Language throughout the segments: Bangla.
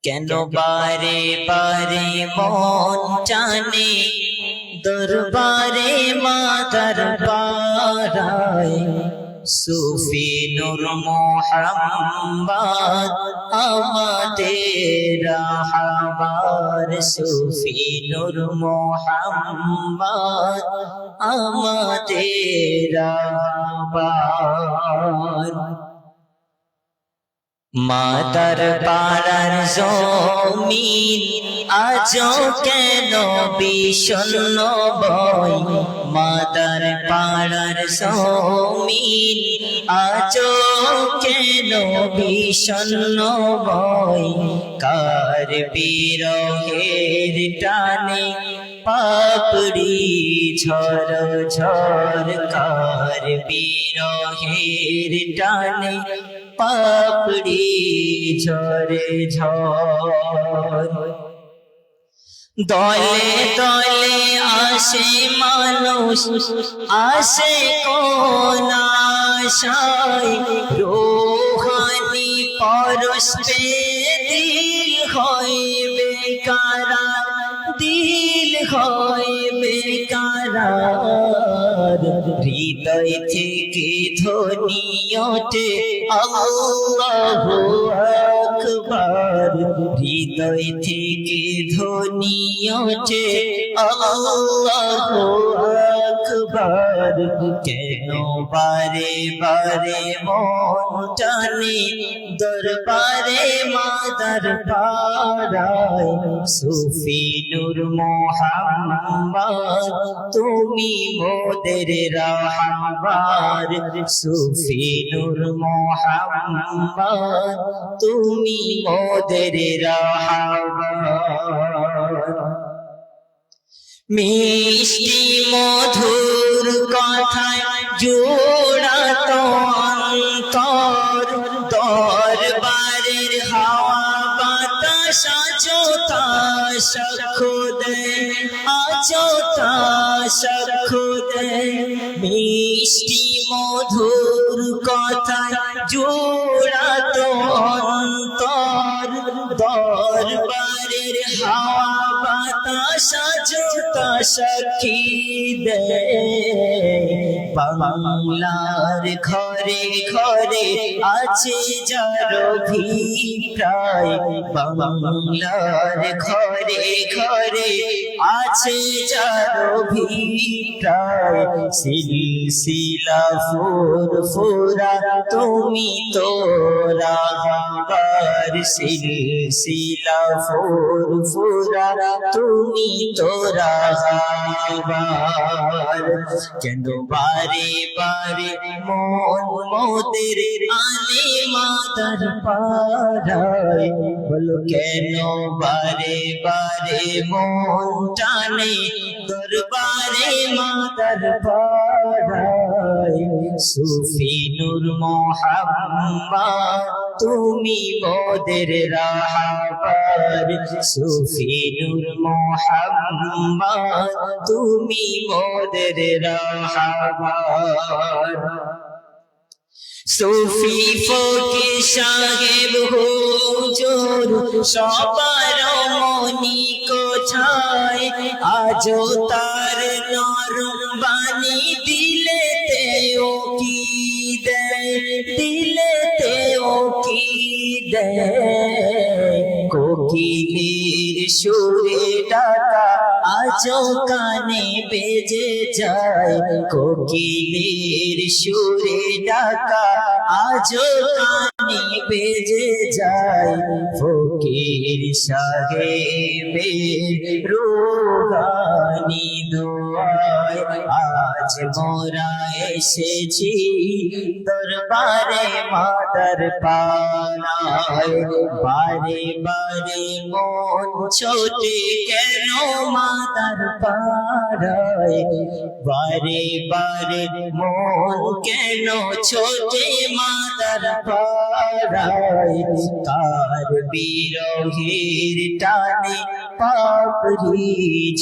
কেন বারে বারে মন টানে দরবারে মাদার পাড়ায় সুফি নূর মোহাম্মদ আমাদের রাহবার সুফি নূর মোহাম্মদ আমাদের রাহবার মাদার পাড়ার জমিন আজও কেন বিষণ্ণ বয় মাদার পাড়ার জমিন আজও কেন বিষণ্ণ বয় কার বিরহের টানে পাপড়ি ঝর ঝর কার বিরহের টানে পাপড়ি ঝরে ঝর দলে দলে আসে মানুষ আসে কোন আশায় রূহানি পরশ পে দিল হয় বেকারা দিল হয় বেকারার হৃদয় থেকে ধ্বনি ওঠে আল্লাহু আকবার হৃদয় থেকে ধ্বনি ওঠে আল্লাহু আকবার কেন বারে বারে মন টানে দরবারে মাদার পাড়ায় সুফি নূর মোহাম্মদ তুমি মোদের রাহবার সুফি নূর মোহাম্মদ তুমি মোদের রাহবার মিষ্টি মধুর কথায় জোড়াতো অন্তর দরবারের হাওয়া বাতাস আজো তা সাক্ষ্য দেয় আজো তা সাক্ষ্য দেয় মিষ্টি মধুর কথায় জোড়াতো অন্তর দরবারের হাওয়া বাতাস আজো তা সাক্ষী দেয় বাংলার ঘরে ঘরে আছে যার অভিপ্রায় বাংলার ঘরে ঘরে আছে যার অভিপ্রায় সিলসিলা ফুরফুরা তুমি তো রাহবার সিলসিলা ফুরফুরা তুমি তো রাহবার কেন বারে বারে মন মোদের আনে মাদার পাড়ায় বলো কেন বারে বারে মন টানে দরবারে মাদার পাড়ায় সুফি নূর মোহাম্মদ তুমি মোদের রাহবার সুফি নূর মোহাম্মদ তুমি মোদের রাহবার সুফি ফকির সাহেব হুজুর সবার মনি কোথায় আজও তার নরম বাণী দিলেতেও কি দেয় দিলেতেও কি দেয় কোকিলের সুরে ডাকা আজও কানে বেজে যায় কোকিলের সুরে ডাকা আজও কানে বেজে যায় ফকির সাহেবের রূহানি দোয়ায় আজ মোরা এসেছি দরবারে মাদার পাড়ায় বারে বারে মন ছোটে কেন মাদার পাড়ায় বারে বারে মন কেন ছোটে মাদার পাড়ায় কার বিরহের টানে পাপড়ি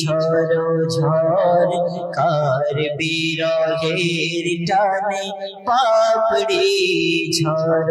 ঝর ঝর কার বিরহের টানে পাপড়ি ঝর